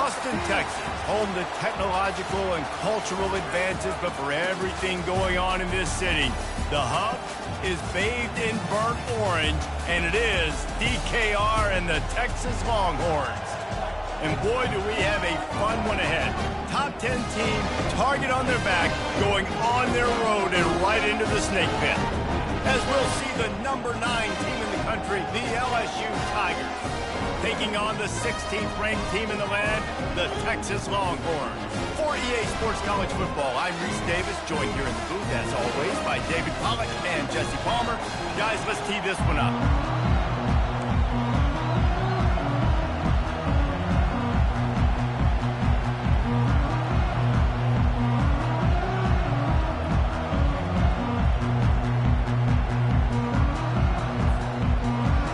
Austin, Texas, home to technological and cultural advances, but for everything going on in this city, the hub is bathed in burnt orange, and it is DKR and the Texas Longhorns. And boy, do we have a fun one ahead. Top 10 team, target on their back, going on their road and right into the snake pit. As we'll see the number 9 team in the country, the LSU Tigers, taking on the 16th ranked team in the land, the Texas Longhorns. For EA Sports College Football, I'm Reese Davis, joined here in the booth, as always, by David Pollack and Jesse Palmer. Guys, let's tee this one up.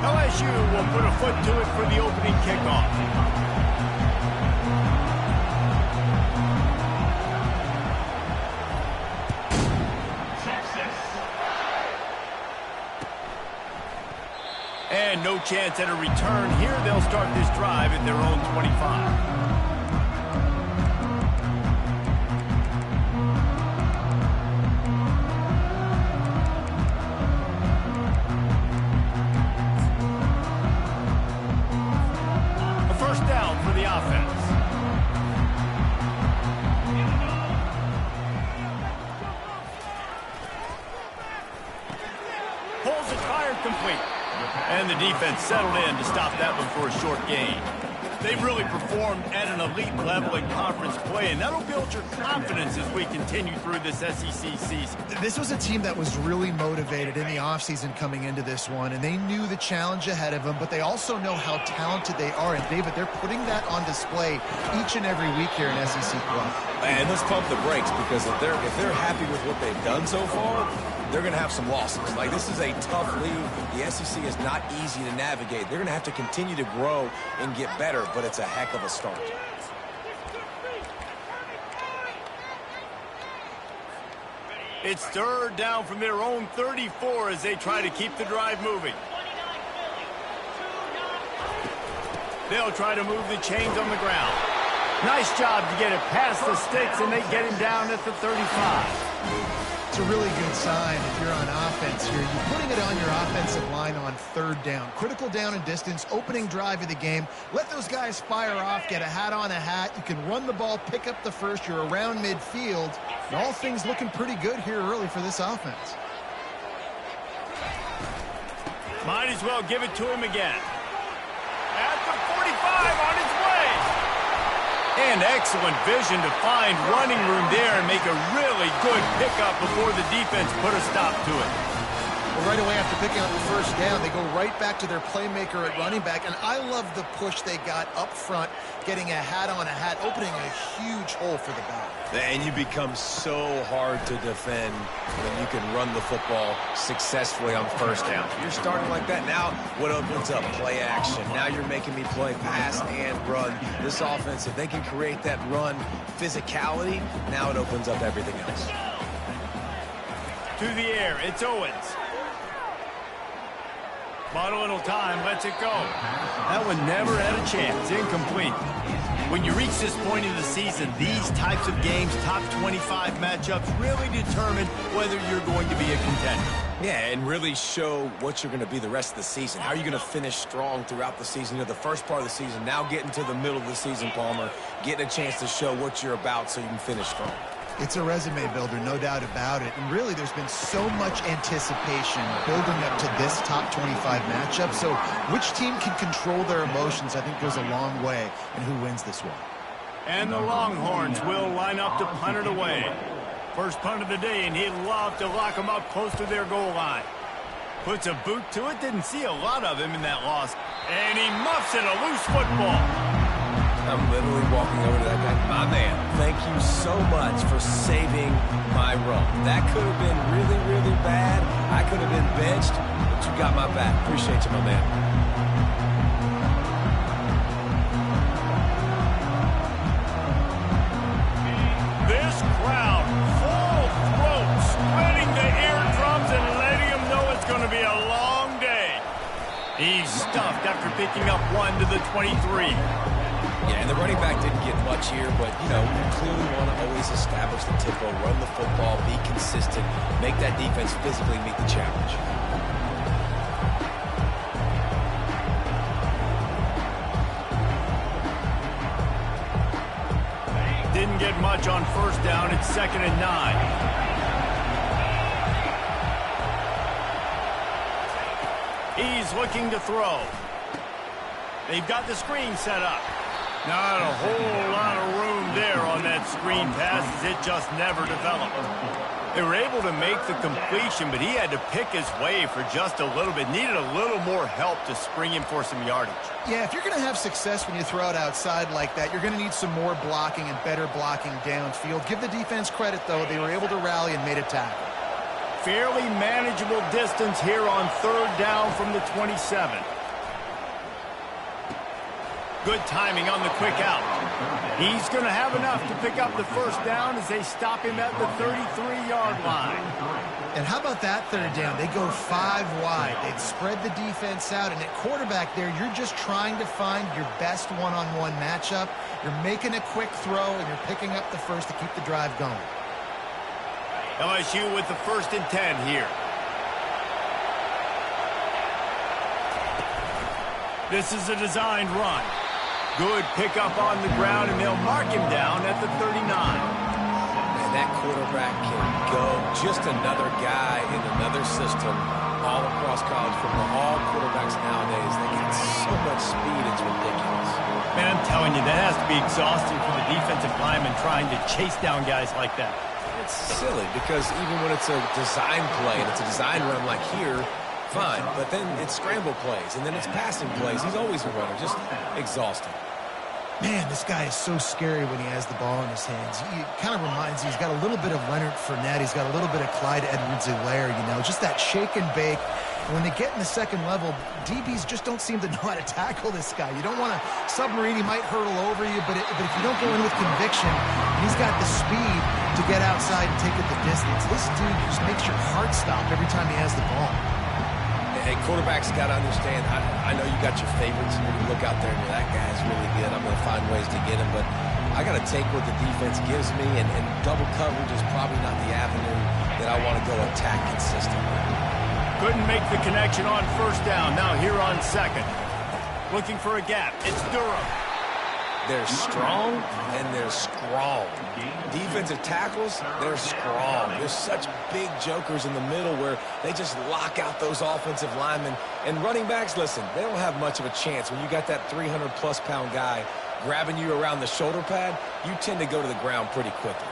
LSU will put a foot to it for the opening kickoff. And no chance at a return here. They'll start this drive at their own 25. And the defense settled in to stop that one for a short gain. They've really performed at an elite level in conference play, and that'll build your confidence as we continue through this SEC season. This was a team that was really motivated in the offseason coming into this one, and they knew the challenge ahead of them, but they also know how talented they are. And, David, they're putting that on display each and every week here in SEC play. And let's pump the brakes, because if they're happy with what they've done so far, they're going to have some losses. Like, this is a tough league. The SEC is not easy to navigate. They're going to have to continue to grow and get better, but it's a heck of a start. It's third down from their own 34 as they try to keep the drive moving. They'll try to move the chains on the ground. Nice job to get it past the sticks, and they get him down at the 35. It's a really good sign if you're on offense here. You're putting it on your offensive line on third down. Critical down and distance, opening drive of the game. Let those guys fire off, get a hat on a hat. You can run the ball, pick up the first. You're around midfield. And all things looking pretty good here early for this offense. Might as well give it to him again. At the 45 on his way. And excellent vision to find running room there and make a really good pickup before the defense put a stop to it. Well, right away after picking up the first down, they go right back to their playmaker at running back. And I love the push they got up front, getting a hat on a hat, opening a huge hole for the back. And you become so hard to defend when you can run the football successfully on first down. You're starting like that. Now what opens up? Play action. Now you're making me play pass and run. This offense, if they can create that run physicality, now it opens up everything else. To the air, it's Owens. Bought a little time, lets it go. That one never had a chance, incomplete. When you reach this point in the season, these types of games, top 25 matchups, really determine whether you're going to be a contender. Yeah, and really show what you're going to be the rest of the season. How are you going to finish strong throughout the season? You know, the first part of the season, now getting to the middle of the season, Palmer, getting a chance to show what you're about so you can finish strong. It's a resume builder, no doubt about it. And really, there's been so much anticipation building up to this top 25 matchup. So which team can control their emotions, I think, goes a long way in who wins this one. And the Longhorns will line up to punt it away. First punt of the day, and he'd love to lock them up close to their goal line. Puts a boot to it. Didn't see a lot of him in that loss. And he muffs it, a loose football. I'm literally walking over to that guy. My man, thank you so much for saving my run. That could have been really, really bad. I could have been benched, but you got my back. Appreciate you, my man. This crowd, full throat, splitting the eardrums and letting them know it's going to be a long day. He's stuffed after picking up one to the 23. Yeah, and the running back didn't get much here, but, you know, you clearly want to always establish the tempo, run the football, be consistent, make that defense physically meet the challenge. Didn't get much on first down. It's 2nd and 9. He's looking to throw. They've got the screen set up. Not a whole lot of room there on that screen pass as it just never developed. They were able to make the completion, but he had to pick his way for just a little bit. Needed a little more help to spring him for some yardage. Yeah, if you're going to have success when you throw it outside like that, you're going to need some more blocking and better blocking downfield. Give the defense credit, though. They were able to rally and made a tackle. Fairly manageable distance here on 3rd down from the 27. Good timing on the quick out. He's going to have enough to pick up the first down as they stop him at the 33-yard line. And how about that 3rd down? They go 5 wide. They'd spread the defense out, and at quarterback there, you're just trying to find your best one-on-one matchup. You're making a quick throw, and you're picking up the first to keep the drive going. LSU with the 1st and 10 here. This is a designed run. Good pickup on the ground, and they'll mark him down at the 39. And that quarterback can go. Just another guy in another system all across college football. All quarterbacks nowadays, they got so much speed, it's ridiculous. Man, I'm telling you, that has to be exhausting for the defensive lineman trying to chase down guys like that. It's silly because even when it's a design play and it's a design run like here, fine, but then it's scramble plays, and then it's passing plays. He's always a runner, just exhausting. Man, this guy is so scary when he has the ball in his hands. He kind of reminds me, he's got a little bit of Leonard Fournette. He's got a little bit of Clyde Edwards-Helaire, you know, just that shake and bake. And when they get in the second level, DBs just don't seem to know how to tackle this guy. You don't want to submarine. He might hurtle over you, but if you don't go in with conviction, he's got the speed to get outside and take it the distance. This dude just makes your heart stop every time he has the ball. Hey, quarterbacks got to understand, I know you got your favorites. When you look out there and that guy's really good, I'm going to find ways to get him. But I got to take what the defense gives me, and double coverage is probably not the avenue that I want to go attack consistently. Couldn't make the connection on first down. Now here on 2nd. Looking for a gap. It's Durham. They're strong and they're strong. Defensive tackles, they're strong. There's such big jokers in the middle where they just lock out those offensive linemen. And running backs, listen, they don't have much of a chance. When you got that 300-plus pound guy grabbing you around the shoulder pad, you tend to go to the ground pretty quickly.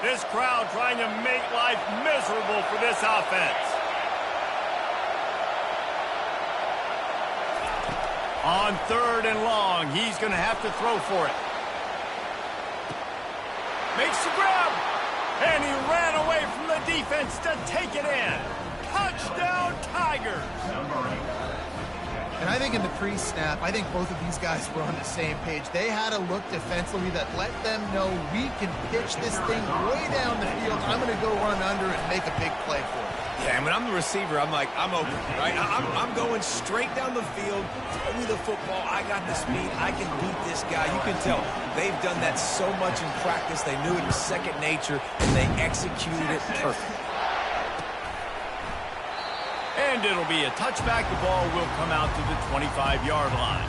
This crowd trying to make life miserable for this offense. On 3rd and long, he's going to have to throw for it. Makes the grab, and he ran away from the defense to take it in. Touchdown, Tigers! And I think in the pre-snap, I think both of these guys were on the same page. They had a look defensively that let them know we can pitch this thing way down the field. I'm going to go run under and make a big play for it. Yeah, and when I'm the receiver, I'm like, I'm open, right? I'm going straight down the field. Throw me the football. I got the speed. I can beat this guy. You can tell they've done that so much in practice. They knew it was second nature, and they executed it perfectly. And it'll be a touchback. The ball will come out to the 25-yard line.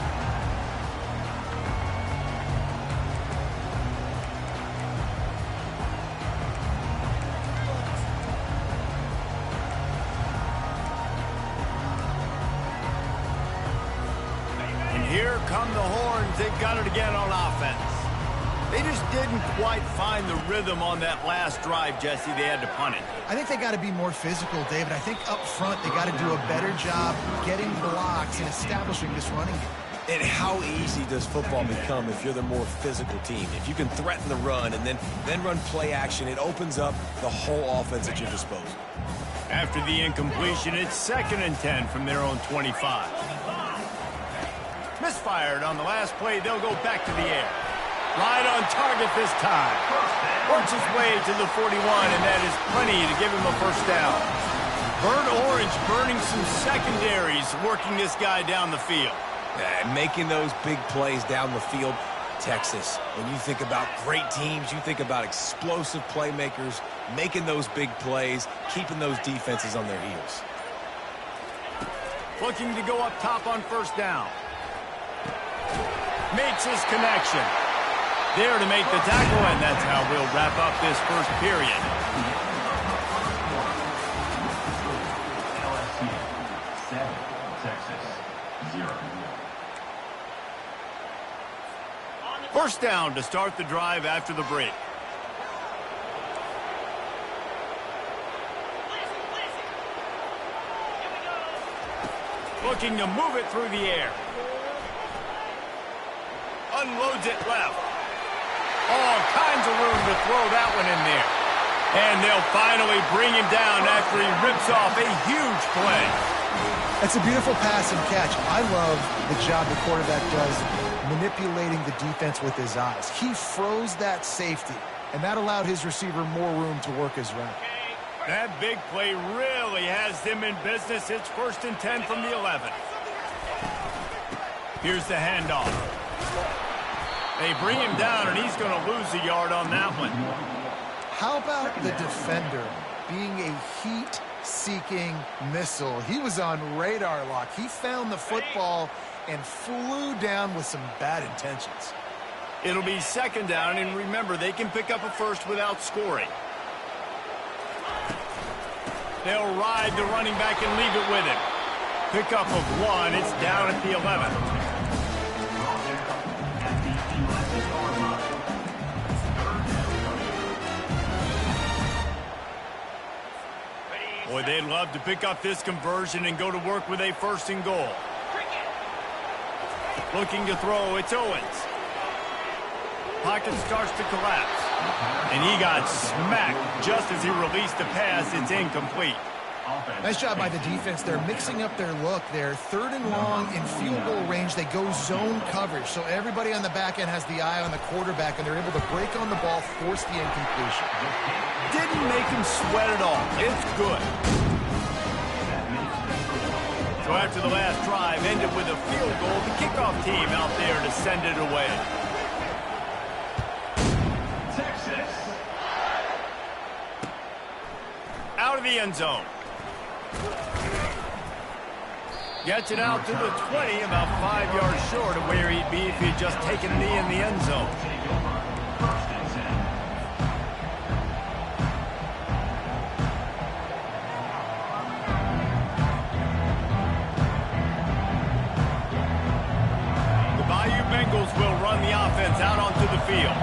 And here come the horns. They've got it again on offense. They just didn't quite find the rhythm on that last drive, Jesse. They had to punt it. I think they got to be more physical, David. I think up front they got to do a better job getting blocks and establishing this running game. And how easy does football become if you're the more physical team? If you can threaten the run and then run play action, it opens up the whole offense at your disposal. After the incompletion, it's 2nd and 10 from their own 25. Misfired on the last play. They'll go back to the air. Right on target this time. Works his way to the 41, and that is plenty to give him a first down. Burnt Orange burning some secondaries, working this guy down the field. And making those big plays down the field. Texas, when you think about great teams, you think about explosive playmakers, making those big plays, keeping those defenses on their heels. Looking to go up top on first down. Makes his connection. There to make the tackle, and that's how we'll wrap up this first period. LSU 7, Texas 0. First down to start the drive after the break. Looking to move it through the air. Unloads it left. All kinds of room to throw that one in there. And they'll finally bring him down after he rips off a huge play. That's a beautiful pass and catch. I love the job the quarterback does manipulating the defense with his eyes. He froze that safety, and that allowed his receiver more room to work his route. That big play really has them in business. It's 1st and 10 from the 11. Here's the handoff. They bring him down, and he's going to lose a yard on that one. How about the defender being a heat-seeking missile? He was on radar lock. He found the football and flew down with some bad intentions. It'll be 2nd down, and remember, they can pick up a first without scoring. They'll ride the running back and leave it with him. Pickup of 1. It's down at the 11. Boy, they'd love to pick up this conversion and go to work with a 1st and goal. Looking to throw, it's Owens. Pocket starts to collapse. And he got smacked just as he released the pass. It's incomplete. Nice job by the defense. They're mixing up their look. They're 3rd and long in field goal range. They go zone coverage. So everybody on the back end has the eye on the quarterback, and they're able to break on the ball, force the incompletion. Didn't make him sweat at all. It's good. So after the last drive ended with a field goal, the kickoff team out there to send it away. Texas. Out of the end zone. Gets it out to the 20, about 5 yards short of where he'd be if he'd just taken a knee in the end zone. The Bayou Bengals will run the offense out onto the field.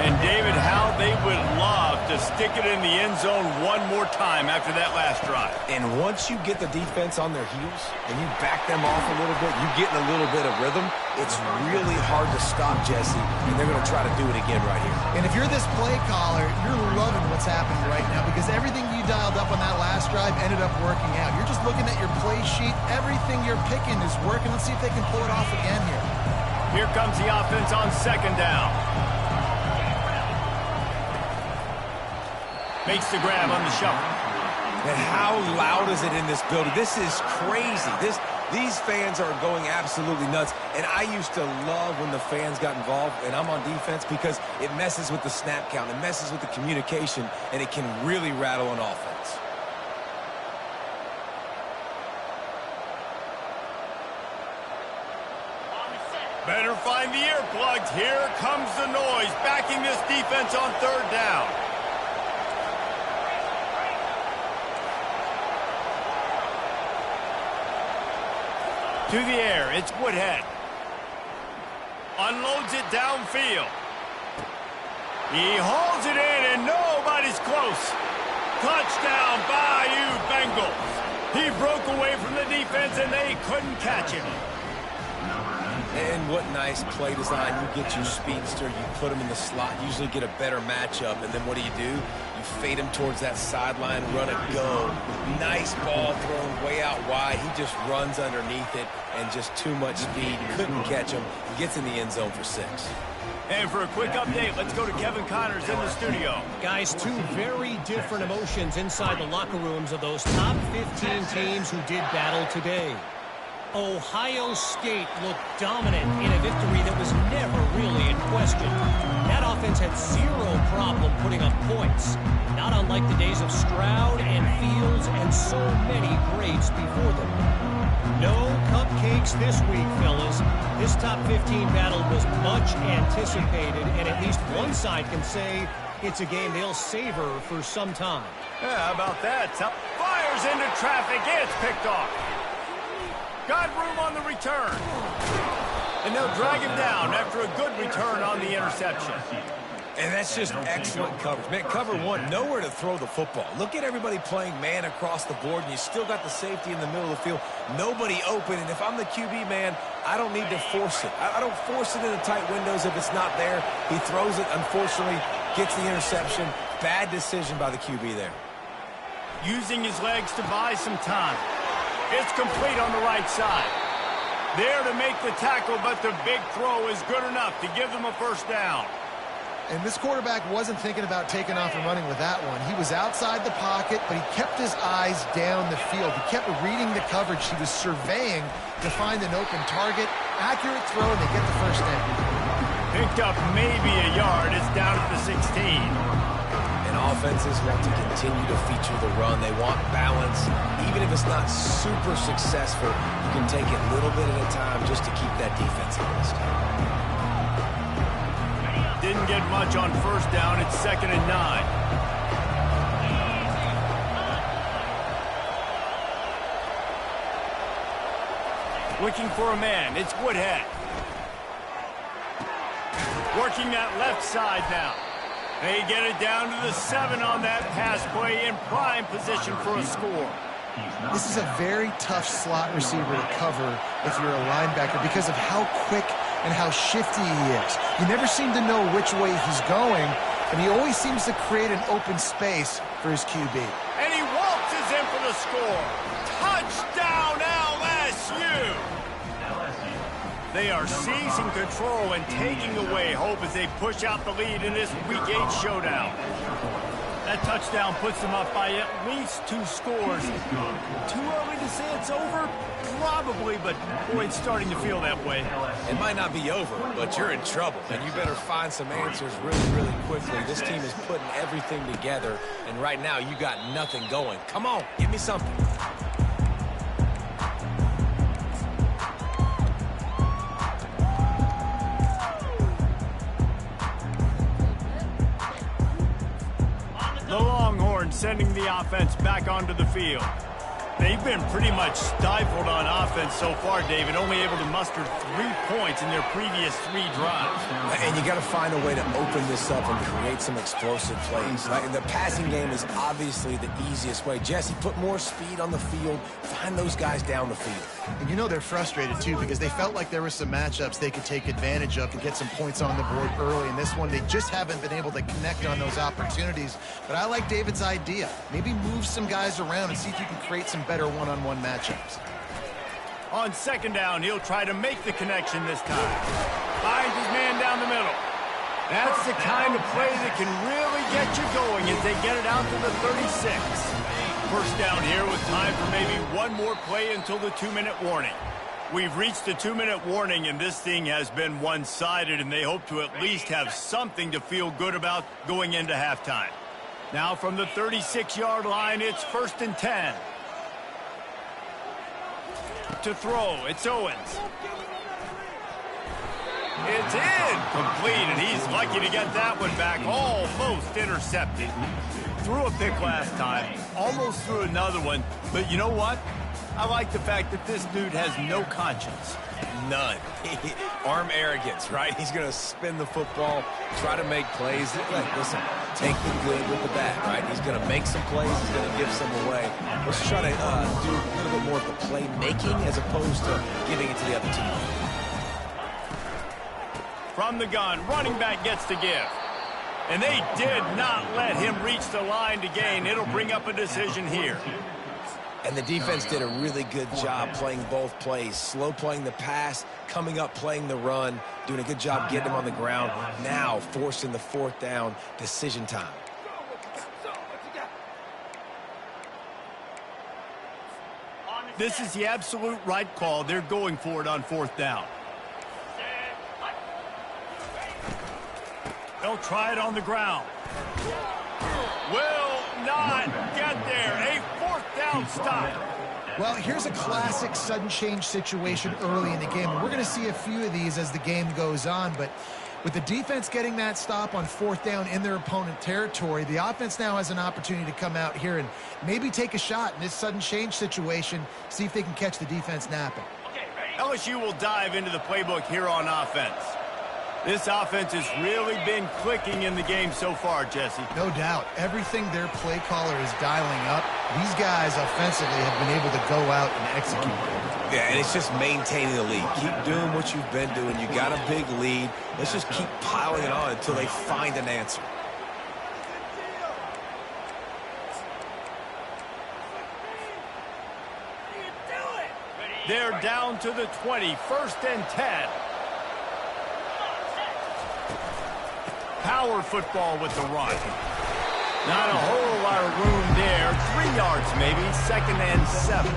And David, how they would love to stick it in the end zone one more time after that last drive. And once you get the defense on their heels and you back them off a little bit, you get in a little bit of rhythm, it's really hard to stop, Jesse, and they're going to try to do it again right here. And if you're this play caller, you're loving what's happening right now because everything you dialed up on that last drive ended up working out. You're just looking at your play sheet. Everything you're picking is working. Let's see if they can pull it off again here. Here comes the offense on 2nd down. Makes the grab on the shuffle. And how loud is it in this building? This is crazy. These fans are going absolutely nuts. And I used to love when the fans got involved, and I'm on defense, because it messes with the snap count. It messes with the communication, and it can really rattle an offense. Better find the earplugs. Here comes the noise, backing this defense on 3rd down. To the air, it's Woodhead. Unloads it downfield. He hauls it in, and nobody's close. Touchdown, Bayou Bengals. He broke away from the defense, and they couldn't catch him. And what nice play design. You get your speedster, you put him in the slot, usually get a better matchup, and then what do? You fade him towards that sideline, run a go. Nice ball thrown way out wide. He just runs underneath it, and just too much speed. Couldn't catch him. He gets in the end zone for 6. And for a quick update, let's go to Kevin Connors in the studio. Guys, two very different emotions inside the locker rooms of those top 15 teams who did battle today. Ohio State looked dominant in a victory that was never really in question. That offense had zero problem putting up points, not unlike the days of Stroud and Fields and so many greats before them. No cupcakes this week, fellas. This top 15 battle was much anticipated, and at least one side can say it's a game they'll savor for some time. Yeah, how about that? Top fires into traffic. It's picked off. Got room on the return. And they'll drag him down after a good return on the interception. And that's just excellent coverage. Man, cover one, nowhere to throw the football. Look at everybody playing man across the board, and you still got the safety in the middle of the field. Nobody open, and if I'm the QB, man, I don't need to force it. I don't force it into tight windows if it's not there. He throws it, unfortunately, gets the interception. Bad decision by the QB there. Using his legs to buy some time. It's complete on the right side. There to make the tackle, but the big throw is good enough to give them a first down. And this quarterback wasn't thinking about taking off and running with that one. He was outside the pocket, but he kept his eyes down the field. He kept reading the coverage. He was surveying to find an open target. Accurate throw, and they get the first down. Picked up maybe a yard. It's down at the 16. And offenses want to continue to feature the run. They want balance. Even if it's not super successful, you can take it little bit at a time just to keep that defense honest. Didn't get much on first down. It's 2nd and 9. Looking for a man. It's Woodhead. Working that left side now. They get it down to the 7 on that pass play in prime position for a score. This is a very tough slot receiver to cover if you're a linebacker because of how quick and how shifty he is. You never seem to know which way he's going, and he always seems to create an open space for his QB. And he waltzes in for the score. Touchdown, LSU! They are seizing control and taking away hope as they push out the lead in this Week 8 showdown. That touchdown puts them up by at least 2 scores. Too early to say it's over? Probably, but boy, it's starting to feel that way. It might not be over, but you're in trouble, and you better find some answers really, really quickly. This team is putting everything together, and right now you got nothing going. Come on, give me something. The Longhorns sending the offense back onto the field. They've been pretty much stifled on offense so far, David, only able to muster 3 points in their previous 3 drives. And you got to find a way to open this up and create some explosive plays. Like, the passing game is obviously the easiest way. Jesse, put more speed on the field. Find those guys down the field. And you know they're frustrated, too, because they felt like there were some matchups they could take advantage of to get some points on the board early. In this one, they just haven't been able to connect on those opportunities. But I like David's idea. Maybe move some guys around and see if you can create some better one-on-one matchups. On 2nd down, he'll try to make the connection this time. Finds his man down the middle. That's the kind of play that can really get you going as they get it out to the 36. First down here with time for maybe one more play until the 2-minute warning. We've reached the 2-minute warning, and this thing has been one-sided, and they hope to at least have something to feel good about going into halftime. Now from the 36-yard line, it's 1st and 10. To throw, it's Owens. It's in, complete, and he's lucky to get that one back, almost intercepted. Threw a pick last time, almost threw another one, but you know what? I like the fact that this dude has no conscience. None. Arm arrogance, right? He's going to spin the football, try to make plays. Listen, take the good with the bad, right? He's going to make some plays. He's going to give some away. Let's try to do a little bit more of the playmaking as opposed to giving it to the other team. From the gun, running back gets the give. And they did not let him reach the line to gain. It'll bring up a decision here. And the defense did a really good job playing both plays. Slow playing the pass, coming up playing the run, doing a good job getting him on the ground. Now forcing the fourth down decision time. This is the absolute right call. They're going for it on fourth down. They'll try it on the ground. Will not get there. A fourth down stop. Well, here's a classic sudden change situation early in the game. We're going to see a few of these as the game goes on, but with the defense getting that stop on fourth down in their opponent territory, the offense now has an opportunity to come out here and maybe take a shot in this sudden change situation, see if they can catch the defense napping. LSU will dive into the playbook here on offense. This offense has really been clicking in the game so far, Jesse. No doubt. Everything their play caller is dialing up, these guys offensively have been able to go out and execute. Yeah, and it's just maintaining the lead. Keep doing what you've been doing. You got a big lead. Let's just keep piling it on until they find an answer. They're down to the 20, 1st and 10. Power football with the run. Not a whole lot of room there. 3 yards maybe, 2nd and 7.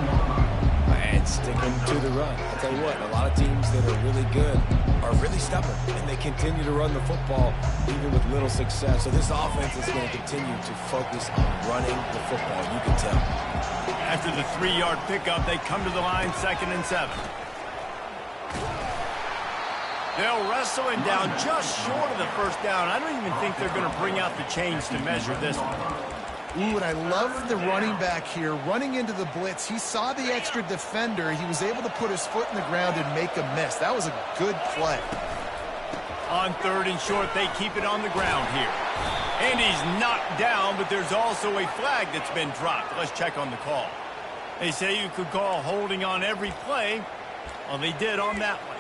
And sticking to the run. I'll tell you what, a lot of teams that are really good are really stubborn, and they continue to run the football even with little success. So this offense is going to continue to focus on running the football, you can tell. After the 3-yard pickup, they come to the line, 2nd and 7. They'll wrestle him down just short of the first down. I don't even think they're going to bring out the chains to measure this one. Ooh, and I love the running back here running into the blitz. He saw the extra defender. He was able to put his foot in the ground and make a miss. That was a good play. On 3rd and short, they keep it on the ground here. And he's knocked down, but there's also a flag that's been dropped. Let's check on the call. They say you could call holding on every play. Well, they did on that one.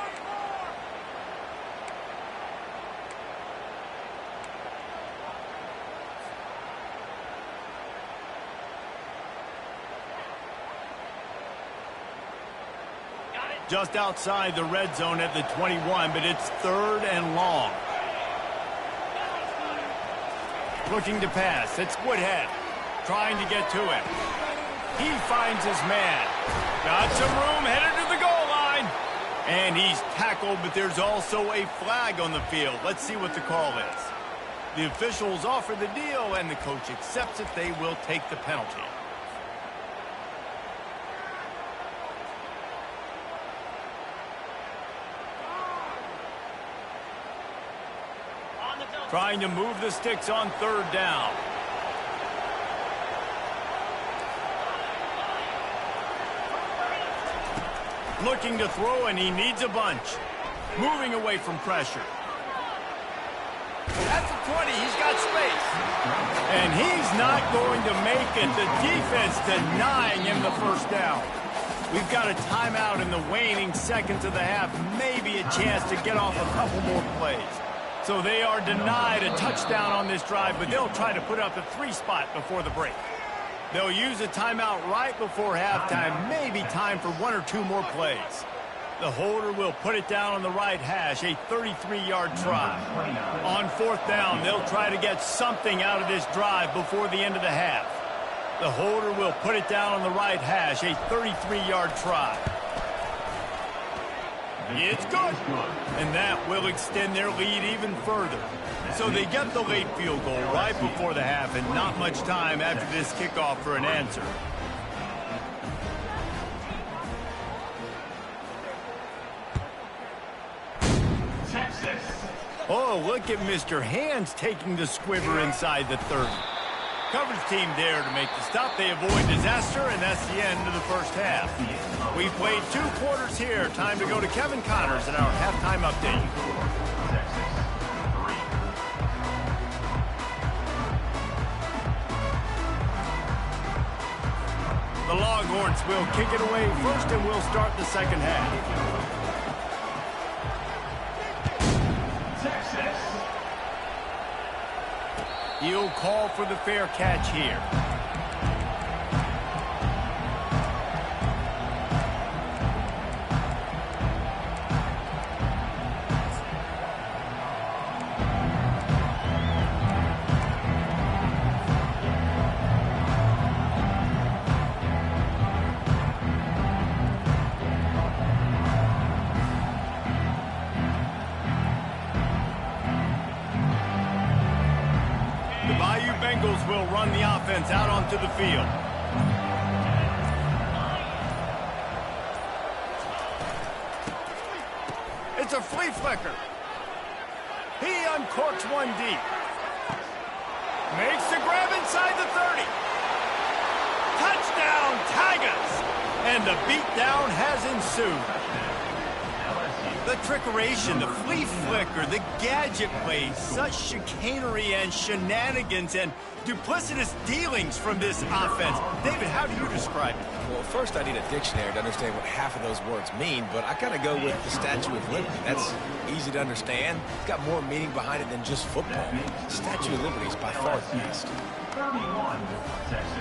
Just outside the red zone at the 21, but it's 3rd and long. Looking to pass. It's Woodhead trying to get to him. He finds his man. Got some room, headed to the goal line. And he's tackled, but there's also a flag on the field. Let's see what the call is. The officials offer the deal, and the coach accepts it. They will take the penalty. Trying to move the sticks on 3rd down. Looking to throw, and he needs a bunch. Moving away from pressure. At the 20, he's got space. And he's not going to make it. The defense denying him the first down. We've got a timeout in the waning seconds of the half. Maybe a chance to get off a couple more plays. So they are denied a touchdown on this drive, but they'll try to put up a 3 spot before the break. They'll use a timeout right before halftime, maybe time for 1 or 2 more plays. The holder will put it down on the right hash, a 33-yard try. On 4th down, they'll try to get something out of this drive before the end of the half. The holder will put it down on the right hash, a 33-yard try. It's good. And that will extend their lead even further. So they get the late field goal right before the half, and not much time after this kickoff for an answer. Texas. Oh, look at Mr. Hands taking the squiver inside the 30. Coverage team there to make the stop. They avoid disaster, and that's the end of the first half. We played 2 quarters here. Time to go to Kevin Connors in our halftime update. The Longhorns will kick it away first, and we'll start the second half. Texas. He'll call for the fair catch here. will run the offense out onto the field. It's a flea flicker. He uncorks one deep. Makes the grab inside the 30. Touchdown, Tigers! And the beatdown has ensued. The trickeration, the flea flicker, the gadget plays, such chicanery and shenanigans and duplicitous dealings from this offense. David, how do you describe it? Well, first I need a dictionary to understand what half of those words mean, but I kind of go with the Statue of Liberty. That's easy to understand. It's got more meaning behind it than just football. Statue of Liberty is by far the best.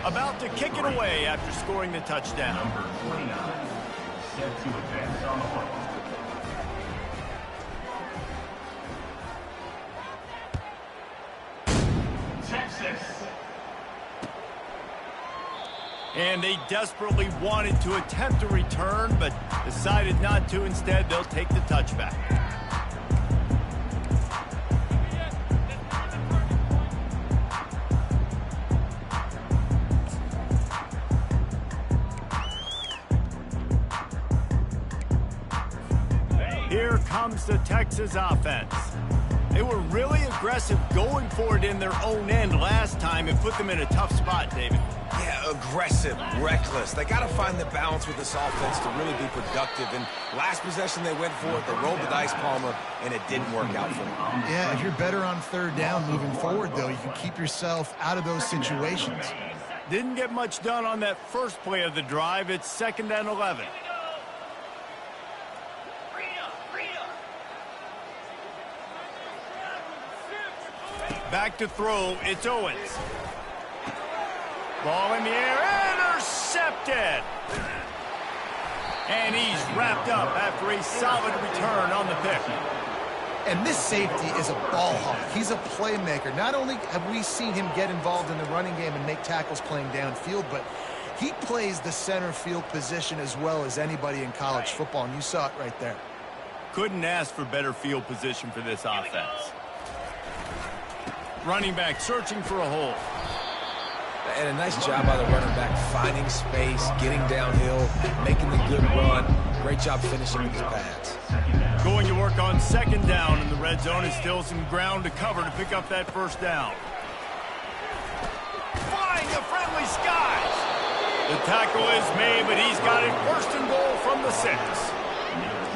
About to kick it away after scoring the touchdown. Number 29, set to advance on the football. And they desperately wanted to attempt a return, but decided not to. Instead, they'll take the touchback. Here comes the Texas offense. They were really aggressive going for it in their own end last time and put them in a tough spot, David. Yeah, aggressive, reckless. They got to find the balance with this offense to really be productive. And last possession they went for it, they rolled the dice, Palmer, and it didn't work out for them. Yeah, if you're better on third down moving forward, though, you can keep yourself out of those situations. Didn't get much done on that first play of the drive. It's 2nd and 11. Back to throw, it's Owens. Ball in the air, intercepted! And he's wrapped up after a solid return on the pick. And this safety is a ball hawk. He's a playmaker. Not only have we seen him get involved in the running game and make tackles playing downfield, but he plays the center field position as well as anybody in college football, and you saw it right there. Couldn't ask for better field position for this offense. Running back searching for a hole. And a nice job by the running back, finding space, getting downhill, making the good run. Great job finishing with his pads. Going to work on 2nd down in the red zone. Is still some ground to cover to pick up that 1st down. Flying the friendly skies. The tackle is made, but he's got it 1st and goal from the 6.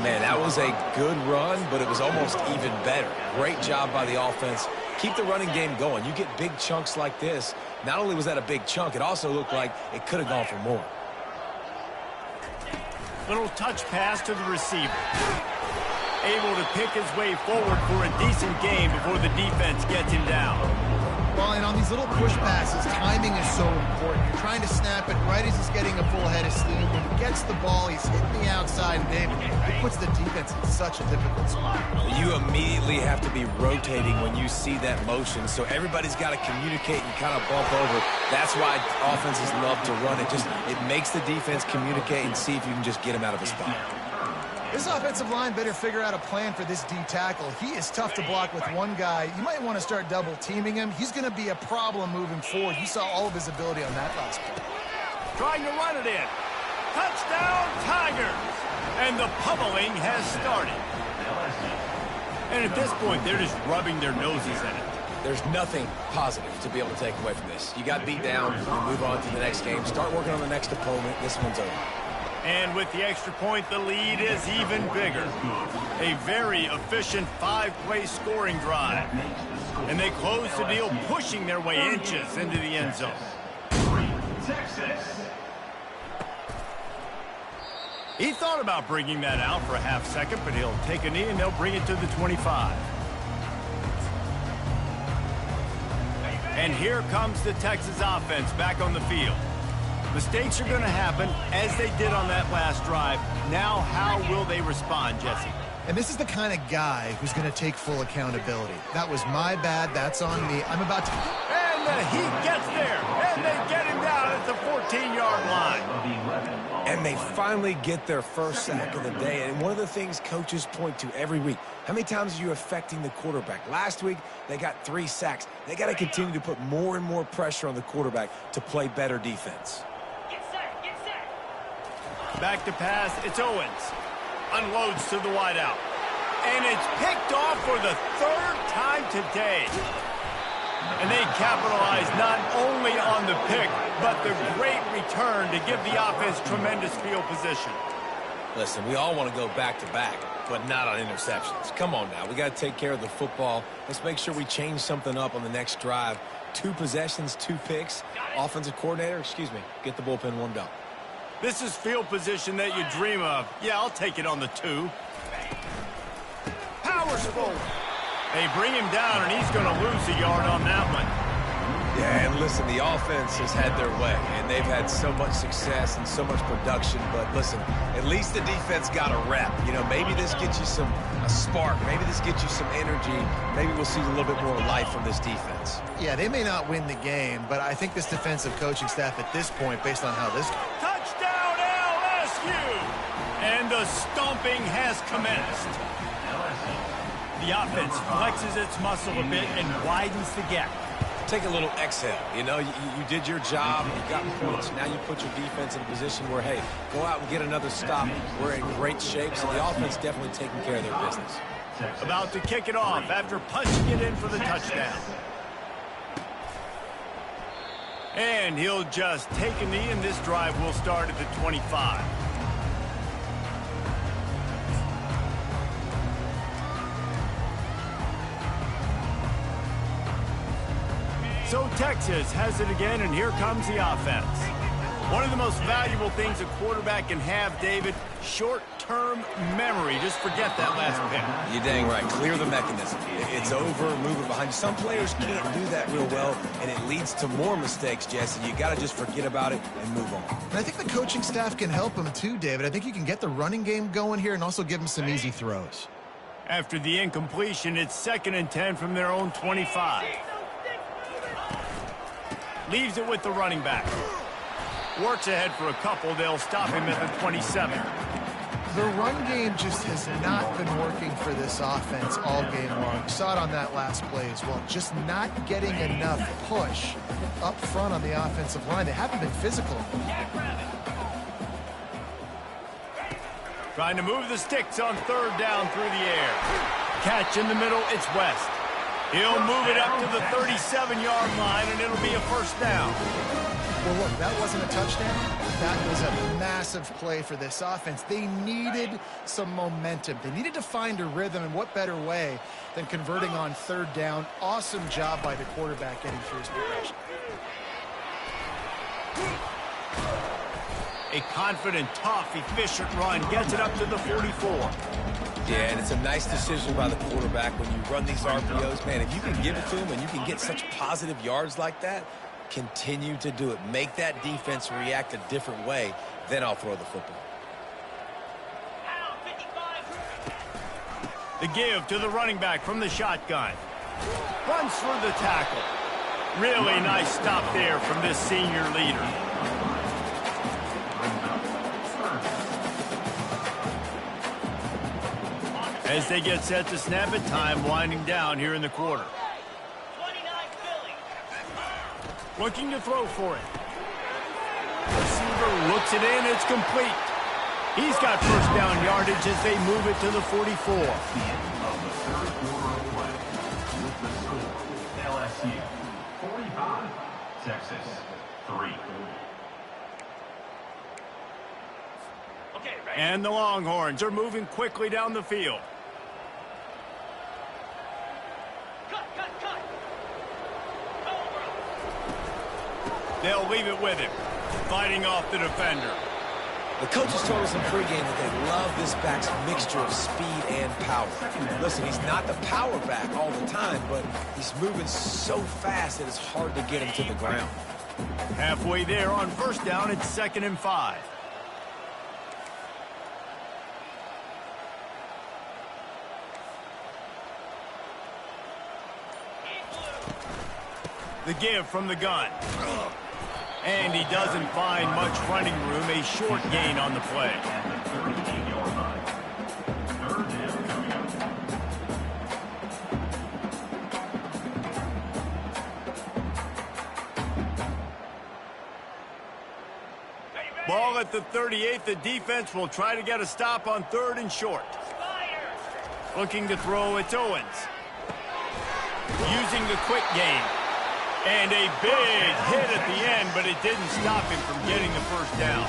Man, that was a good run, but it was almost even better. Great job by the offense. Keep the running game going. You get big chunks like this. Not only was that a big chunk, it also looked like it could have gone for more. Little touch pass to the receiver. Able to pick his way forward for a decent game before the defense gets him down. Well, and on these little push passes, timing is so important. You're trying to snap it right as he's getting a full head of steam. When he gets the ball, he's hitting the outside, and David, it puts the defense in such a difficult spot. You immediately have to be rotating when you see that motion, so everybody's got to communicate and kind of bump over. That's why offenses love to run it. It makes the defense communicate and see if you can just get him out of a spot. This offensive line better figure out a plan for this D tackle. He is tough to block with one guy. You might want to start double teaming him. He's going to be a problem moving forward. You saw all of his ability on that last play. Trying to run it in. Touchdown, Tigers! And the pummeling has started. And at this point, they're just rubbing their noses in it. There's nothing positive to be able to take away from this. You got beat down, you move on to the next game, start working on the next opponent. This one's over. And with the extra point, the lead is even bigger. A very efficient 5-play scoring drive. And they close the deal, pushing their way inches into the end zone. He thought about bringing that out for a half second, but he'll take a knee and they'll bring it to the 25. And here comes the Texas offense back on the field. Mistakes are going to happen, as they did on that last drive. Now, how will they respond, Jesse? And this is the kind of guy who's going to take full accountability. That was my bad. That's on me. I'm about to... And he gets there, and they get him down at the 14-yard line. And they finally get their first sack of the day. And one of the things coaches point to every week, how many times are you affecting the quarterback? Last week, they got 3 sacks. They got to continue to put more and more pressure on the quarterback to play better defense. Back to pass, it's Owens. Unloads to the wideout. And it's picked off for the 3rd time today. And they capitalize not only on the pick, but the great return to give the offense tremendous field position. Listen, we all want to go back-to-back, but not on interceptions. Come on now, we got to take care of the football. Let's make sure we change something up on the next drive. 2 possessions, 2 picks. Offensive coordinator, get the bullpen warmed up. This is field position that you dream of. Yeah, I'll take it on the 2. Powers forward. They bring him down, and he's going to lose a yard on that one. Yeah, and listen, the offense has had their way, and they've had so much success and so much production. But listen, at least the defense got a rep. You know, maybe this gets you a spark. Maybe this gets you some energy. Maybe we'll see a little bit more life from this defense. Yeah, they may not win the game, but I think this defensive coaching staff at this point, based on how this goes. Touchdown, LSU! And the stomping has commenced. The offense flexes its muscle a bit and widens the gap. Take a little exhale. You know, you did your job. You got points. Now you put your defense in a position where, hey, go out and get another stop. We're in great shape, so the offense definitely taking care of their business. About to kick it off after punching it in for the touchdown. And he'll just take a knee, and this drive will start at the 25. So Texas has it again, and here comes the offense. One of the most valuable things a quarterback can have, David, short-term memory. Just forget that last pick. You're dang right. Clear the mechanism. It's over, move it behind you. Some players can't do that real well, and it leads to more mistakes, Jesse. You got to just forget about it and move on. And I think the coaching staff can help him too, David. I think you can get the running game going here and also give him some easy throws. After the incompletion, it's 2nd and 10 from their own 25. Leaves it with the running back. Works ahead for a couple. They'll stop him at the 27. The run game just has not been working for this offense all game long. You saw it on that last play as well. Just not getting enough push up front on the offensive line. They haven't been physical. Trying to move the sticks on 3rd down through the air. Catch in the middle, it's West. He'll move it up to the 37-yard line, and it'll be a 1st down. Well, look, that wasn't a touchdown. That was a massive play for this offense. They needed some momentum. They needed to find a rhythm, and what better way than converting on 3rd down. Awesome job by the quarterback getting through his progression. A confident, tough, efficient run gets it up to the 44. Yeah, and it's a nice decision by the quarterback when you run these RPOs. Man, if you can give it to him and you can get such positive yards like that, continue to do it. Make that defense react a different way, then I'll throw the football. The give to the running back from the shotgun. Runs for the tackle. Really nice stop there from this senior leader. As they get set to snap it, time winding down here in the quarter. Looking to throw for it. Receiver looks it in, it's complete. He's got 1st down yardage as they move it to the 44. The end of the 3rd quarter of play with the score LSU 45, Texas 3. And the Longhorns are moving quickly down the field. They'll leave it with him, fighting off the defender. The coaches told us in pregame that they love this back's mixture of speed and power. Listen, he's not the power back all the time, but he's moving so fast that it's hard to get him to the ground. Halfway there on 1st down, it's 2nd and 5. The give from the gun. And he doesn't find much running room, a short gain on the play. At the 38-yard line. Third down coming up. Ball at the 38. The defense will try to get a stop on 3rd and short. Looking to throw, it's Owens. Using the quick game. And a big hit at the end, but it didn't stop him from getting the first down.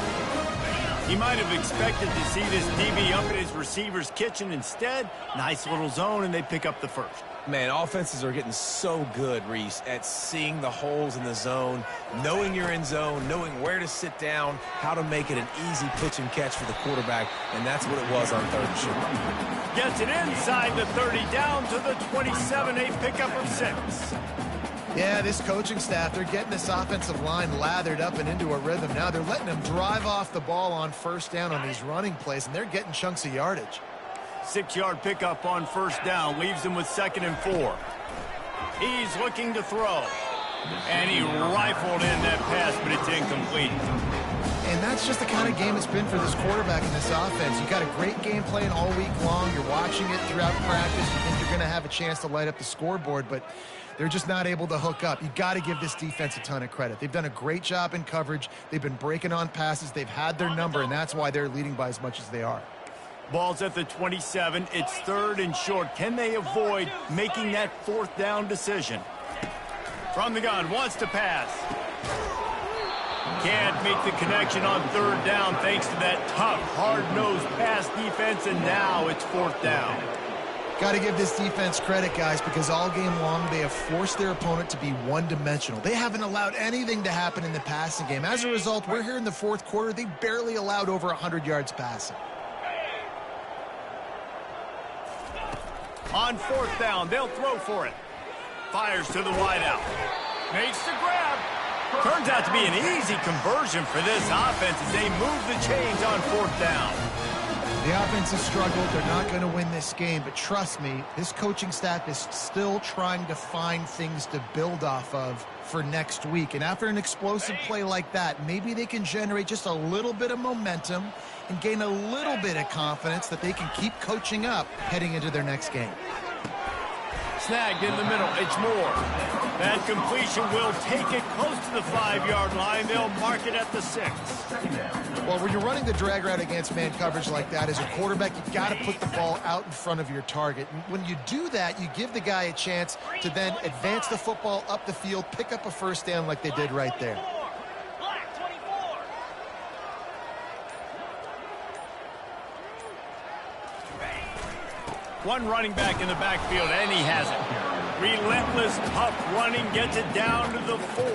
He might have expected to see this DB up in his receiver's kitchen. Instead, nice little zone, and they pick up the first. Man, offenses are getting so good, Reese, at seeing the holes in the zone, knowing you're in zone, knowing where to sit down, how to make it an easy pitch and catch for the quarterback, and that's what it was on 3rd and short. Gets it inside the 30, down to the 27, a pickup of 6. Yeah, this coaching staff, they're getting this offensive line lathered up and into a rhythm. Now they're letting them drive off the ball on 1st down on these running plays, and they're getting chunks of yardage. 6-yard pickup on 1st down, leaves him with 2nd and 4. He's looking to throw. And he rifled in that pass, but it's incomplete. And that's just the kind of game it's been for this quarterback in this offense. You got a great game plan all week long. You're watching it throughout practice. You think you're going to have a chance to light up the scoreboard, but they're just not able to hook up. You got to give this defense a ton of credit. They've done a great job in coverage. They've been breaking on passes. They've had their number, and that's why they're leading by as much as they are. Ball's at the 27. It's 3rd and short. Can they avoid making that 4th down decision? From the gun, wants to pass. Can't make the connection on 3rd down thanks to that tough, hard-nosed pass defense, and now it's 4th down. Got to give this defense credit, guys, because all game long they have forced their opponent to be one-dimensional. They haven't allowed anything to happen in the passing game. As a result, we're here in the 4th quarter. They barely allowed over 100 yards passing. On 4th down, they'll throw for it. Fires to the wideout. Makes the grab. Turns out to be an easy conversion for this offense as they move the chains on 4th down. The offense has struggled. They're not going to win this game, but trust me, this coaching staff is still trying to find things to build off of for next week. And after an explosive play like that, maybe they can generate just a little bit of momentum and gain a little bit of confidence that they can keep coaching up heading into their next game. Snagged in the middle. It's Moore. That completion will take it close to the 5-yard line. They'll mark it at the 6. Well, when you're running the drag route against man coverage like that, as a quarterback, you've got to put the ball out in front of your target. And when you do that, you give the guy a chance to then advance the football up the field, pick up a 1st down like they did right there. One running back in the backfield, and he has it. Relentless, tough running, gets it down to the 4.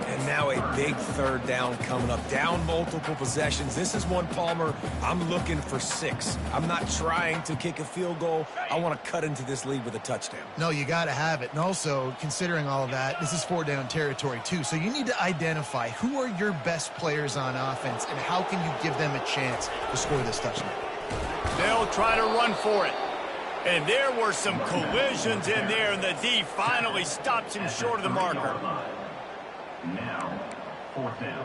And now a big 3rd down coming up. Down multiple possessions. This is one, Palmer, I'm looking for 6. I'm not trying to kick a field goal. I want to cut into this lead with a touchdown. No, you got to have it. And also, considering all of that, this is 4-down territory too. So you need to identify who are your best players on offense and how can you give them a chance to score this touchdown. They'll try to run for it. And there were some collisions in there, and the D finally stops him short of the marker. Now, 4th down.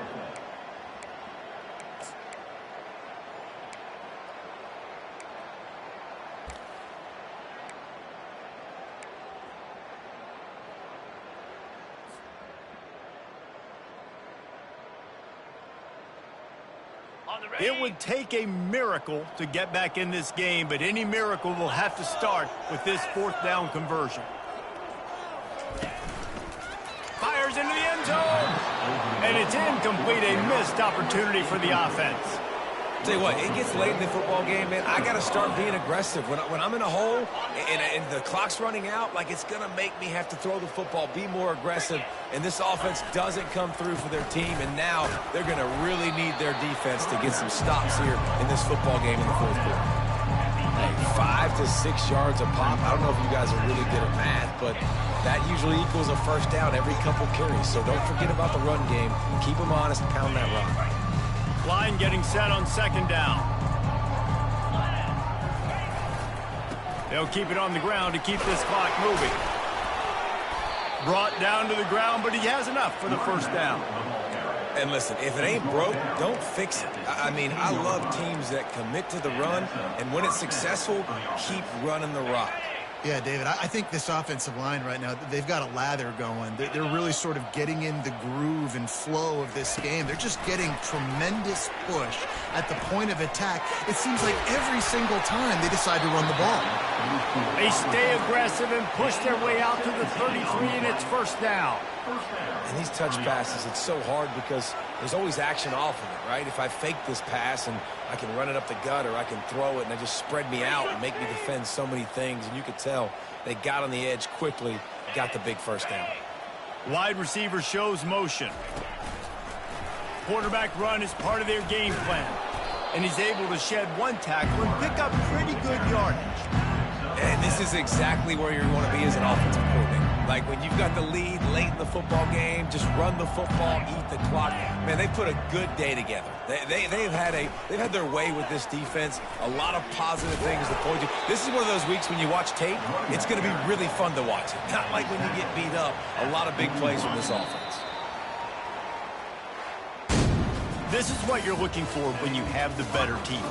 It would take a miracle to get back in this game, but any miracle will have to start with this 4th down conversion. Fires into the end zone, and it's incomplete, a missed opportunity for the offense. Tell you what, it gets late in the football game, man. I got to start being aggressive. When I'm in a hole and the clock's running out, like it's going to make me have to throw the football, be more aggressive. And this offense doesn't come through for their team, and now they're going to really need their defense to get some stops here in this football game in the 4th quarter. Hey, 5 to 6 yards a pop. I don't know if you guys are really good at math, but that usually equals a 1st down every couple carries. So don't forget about the run game. Keep them honest, pound that rock. Line getting set on 2nd down. They'll keep it on the ground to keep this clock moving. Brought down to the ground, but he has enough for the 1st down. And listen, if it ain't broke, don't fix it. I mean, I love teams that commit to the run, and when it's successful, keep running the rock. Yeah, David, I think this offensive line right now, they've got a lather going. They're really sort of getting in the groove and flow of this game. They're just getting tremendous push at the point of attack. It seems like every single time they decide to run the ball. They stay aggressive and push their way out to the 33, and it's first down. And these touch passes, it's so hard because there's always action off of it, right? If I fake this pass and I can run it up the gut, or I can throw it and they just spread me out and make me defend so many things. And you could tell they got on the edge quickly, got the big first down. Wide receiver shows motion. Quarterback run is part of their game plan. And he's able to shed one tackle and pick up pretty good yardage. And this is exactly where you want to be as an offensive coordinator. Like when you've got the lead late in the football game, just run the football, eat the clock. Man, they put a good day together. They've had their way with this defense. A lot of positive things to point to. This is one of those weeks when you watch tape, it's going to be really fun to watch it. Not like when you get beat up. A lot of big plays from this offense. This is what you're looking for when you have the better team.